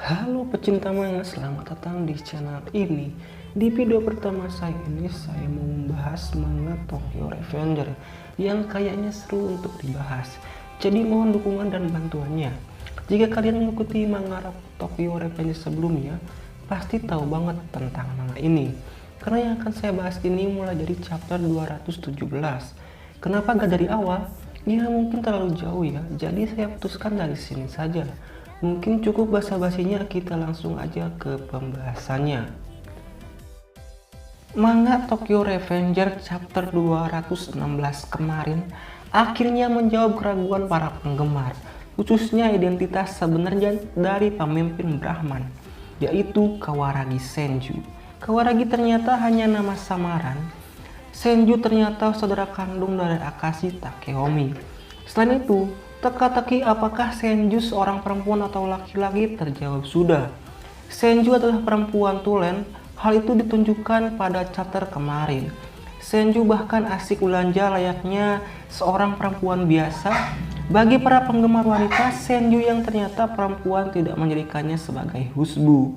Halo pecinta manga, selamat datang di channel ini. Di video pertama saya ini, saya mau membahas manga Tokyo Revenger yang kayaknya seru untuk dibahas. Jadi mohon dukungan dan bantuannya. Jika kalian mengikuti manga Tokyo Revenger sebelumnya, pasti tahu banget tentang manga ini. Karena yang akan saya bahas ini mulai dari chapter 217. Kenapa gak dari awal? Ya mungkin terlalu jauh ya, jadi saya putuskan dari sini saja. Mungkin cukup basa-basinya, kita langsung aja ke pembahasannya. Manga Tokyo Revenger chapter 216 kemarin akhirnya menjawab keraguan para penggemar, khususnya identitas sebenarnya dari pemimpin Brahman, yaitu Kawaragi Senju. Kawaragi ternyata hanya nama samaran. Senju ternyata saudara kandung dari Akashi Takeomi. Selain itu, teka-teki apakah Senju seorang perempuan atau laki-laki terjawab sudah. Senju adalah perempuan tulen, hal itu ditunjukkan pada chapter kemarin. Senju bahkan asik belanja layaknya seorang perempuan biasa. Bagi para penggemar wanita, Senju yang ternyata perempuan tidak menjadikannya sebagai husbu.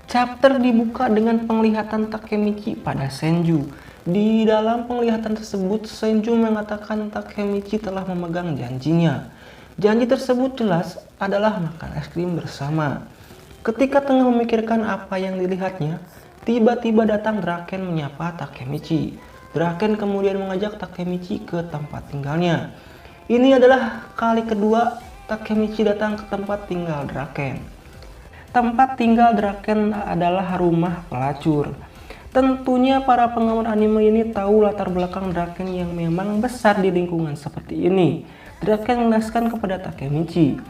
Chapter dibuka dengan penglihatan Takemichi pada Senju. Di dalam penglihatan tersebut, Senju mengatakan Takemichi telah memegang janjinya. Janji tersebut jelas adalah makan es krim bersama. Ketika tengah memikirkan apa yang dilihatnya, tiba-tiba datang Draken menyapa Takemichi. Draken kemudian mengajak Takemichi ke tempat tinggalnya. Ini adalah kali kedua Takemichi datang ke tempat tinggal Draken. Tempat tinggal Draken adalah rumah pelacur. Tentunya para penggemar anime ini tahu latar belakang Draken yang memang besar di lingkungan seperti ini. Draken menjelaskan kepada Takemichi,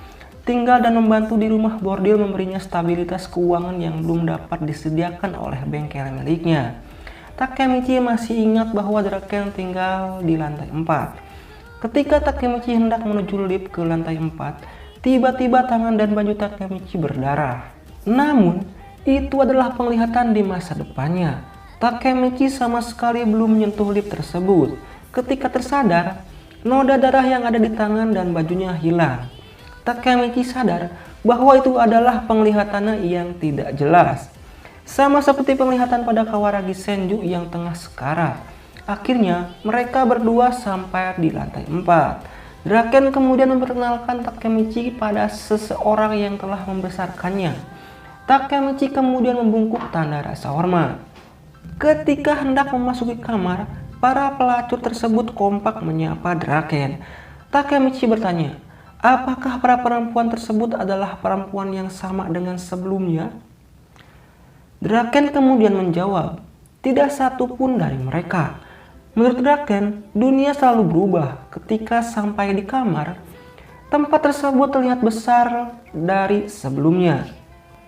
tinggal dan membantu di rumah bordil memberinya stabilitas keuangan yang belum dapat disediakan oleh bengkel miliknya. Takemichi masih ingat bahwa Draken tinggal di lantai 4. Ketika Takemichi hendak menuju lift ke lantai 4, tiba-tiba tangan dan baju Takemichi berdarah. Namun, itu adalah penglihatan di masa depannya. Takemichi sama sekali belum menyentuh lift tersebut. Ketika tersadar, noda darah yang ada di tangan dan bajunya hilang. Takemichi sadar bahwa itu adalah penglihatannya yang tidak jelas. Sama seperti penglihatan pada Kawaragi Senju yang tengah sekarat. Akhirnya, mereka berdua sampai di lantai 4. Draken kemudian memperkenalkan Takemichi pada seseorang yang telah membesarkannya. Takemichi kemudian membungkuk tanda rasa hormat. Ketika hendak memasuki kamar, para pelacur tersebut kompak menyapa Draken. Takemichi bertanya, apakah para perempuan tersebut adalah perempuan yang sama dengan sebelumnya? Draken kemudian menjawab, tidak satu pun dari mereka. Menurut Draken, dunia selalu berubah. Ketika sampai di kamar, tempat tersebut terlihat besar dari sebelumnya.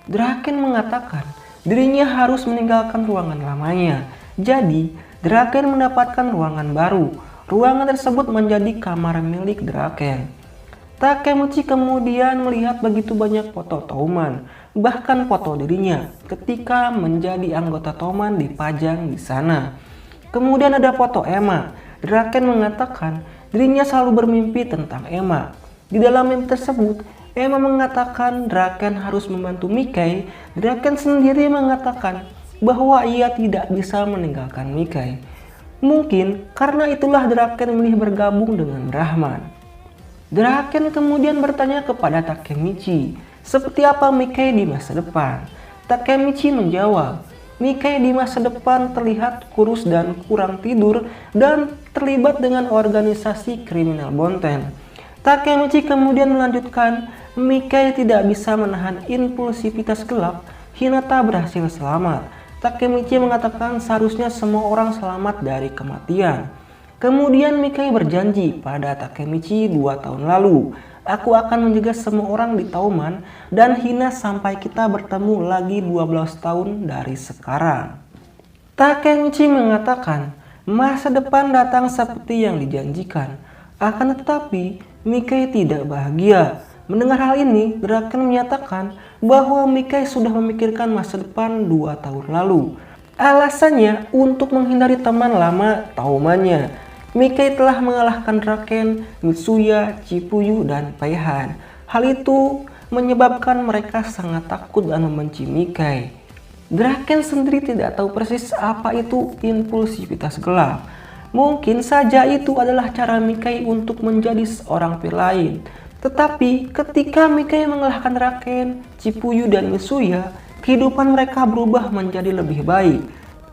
Draken mengatakan dirinya harus meninggalkan ruangan lamanya. Jadi, Draken mendapatkan ruangan baru. Ruangan tersebut menjadi kamar milik Draken. Takemichi kemudian melihat begitu banyak foto Touman, bahkan foto dirinya ketika menjadi anggota Touman dipajang di sana. Kemudian ada foto Emma. Draken mengatakan dirinya selalu bermimpi tentang Emma. Di dalam mimpi tersebut, Emma mengatakan Draken harus membantu Mikai. Draken sendiri mengatakan bahwa ia tidak bisa meninggalkan Mikai. Mungkin karena itulah Draken memilih bergabung dengan Brahman. Draken kemudian bertanya kepada Takemichi, seperti apa Mikai di masa depan? Takemichi menjawab, Mikai di masa depan terlihat kurus dan kurang tidur dan terlibat dengan organisasi kriminal Bonten. Takemichi kemudian melanjutkan, Mikai tidak bisa menahan impulsivitas gelap. Hinata berhasil selamat. Takemichi mengatakan seharusnya semua orang selamat dari kematian. Kemudian Mikai berjanji pada Takemichi 2 tahun lalu, aku akan menjaga semua orang di Touman dan Hina sampai kita bertemu lagi 12 tahun dari sekarang. Takemichi mengatakan masa depan datang seperti yang dijanjikan. Akan tetapi Mikai tidak bahagia. Mendengar hal ini, Draken menyatakan bahwa Mikai sudah memikirkan masa depan 2 tahun lalu. Alasannya untuk menghindari teman lama Toumannya. Mikai telah mengalahkan Draken, Mitsuya, Chipuyu, dan Paihan. Hal itu menyebabkan mereka sangat takut dan membenci Mikai. Draken sendiri tidak tahu persis apa itu impulsivitas gelap. Mungkin saja itu adalah cara Mikai untuk menjadi seorang peri lain. Tetapi ketika Mikai mengalahkan Draken, Chipuyu dan Mitsuya, kehidupan mereka berubah menjadi lebih baik.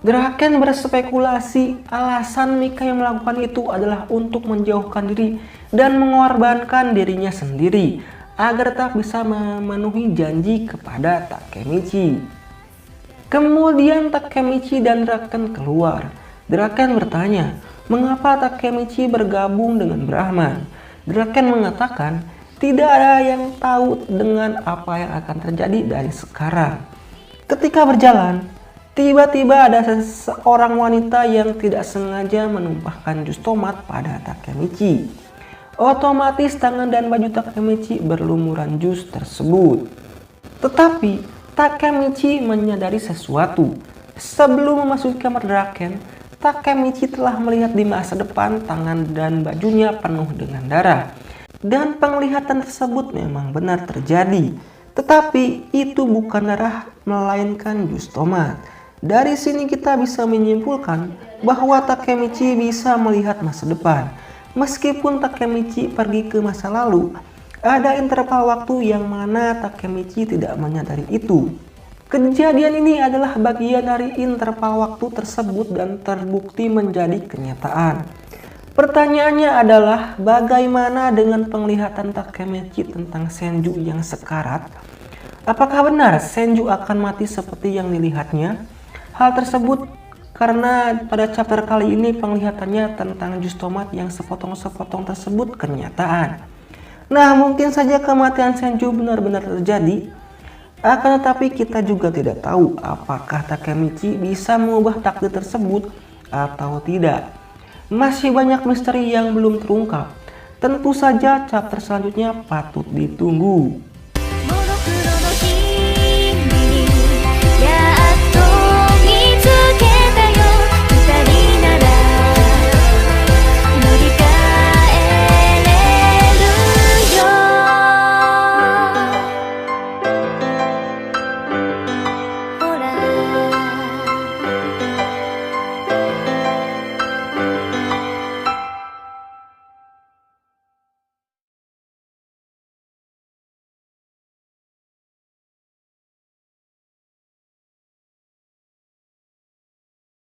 Draken berspekulasi alasan Mikai melakukan itu adalah untuk menjauhkan diri dan mengorbankan dirinya sendiri agar tak bisa memenuhi janji kepada Takemichi. Kemudian Takemichi dan Draken keluar. Draken bertanya, mengapa Takemichi bergabung dengan Brahman? Draken mengatakan, tidak ada yang tahu dengan apa yang akan terjadi dari sekarang. Ketika berjalan, tiba-tiba ada seorang wanita yang tidak sengaja menumpahkan jus tomat pada Takemichi. Otomatis tangan dan baju Takemichi berlumuran jus tersebut. Tetapi Takemichi menyadari sesuatu. Sebelum memasuki kamar Draken, Takemichi telah melihat di masa depan tangan dan bajunya penuh dengan darah. Dan penglihatan tersebut memang benar terjadi. Tetapi itu bukan darah melainkan jus tomat. Dari sini kita bisa menyimpulkan bahwa Takemichi bisa melihat masa depan. Meskipun Takemichi pergi ke masa lalu, ada interval waktu yang mana Takemichi tidak menyadari itu. Kejadian ini adalah bagian dari interval waktu tersebut dan terbukti menjadi kenyataan. Pertanyaannya adalah bagaimana dengan penglihatan Takemichi tentang Senju yang sekarat? Apakah benar Senju akan mati seperti yang dilihatnya? Hal tersebut karena pada chapter kali ini penglihatannya tentang jus tomat yang sepotong-sepotong tersebut kenyataan. Nah, mungkin saja kematian Senju benar-benar terjadi. Akan tetapi kita juga tidak tahu apakah Takemichi bisa mengubah takdir tersebut atau tidak. Masih banyak misteri yang belum terungkap. Tentu saja chapter selanjutnya patut ditunggu.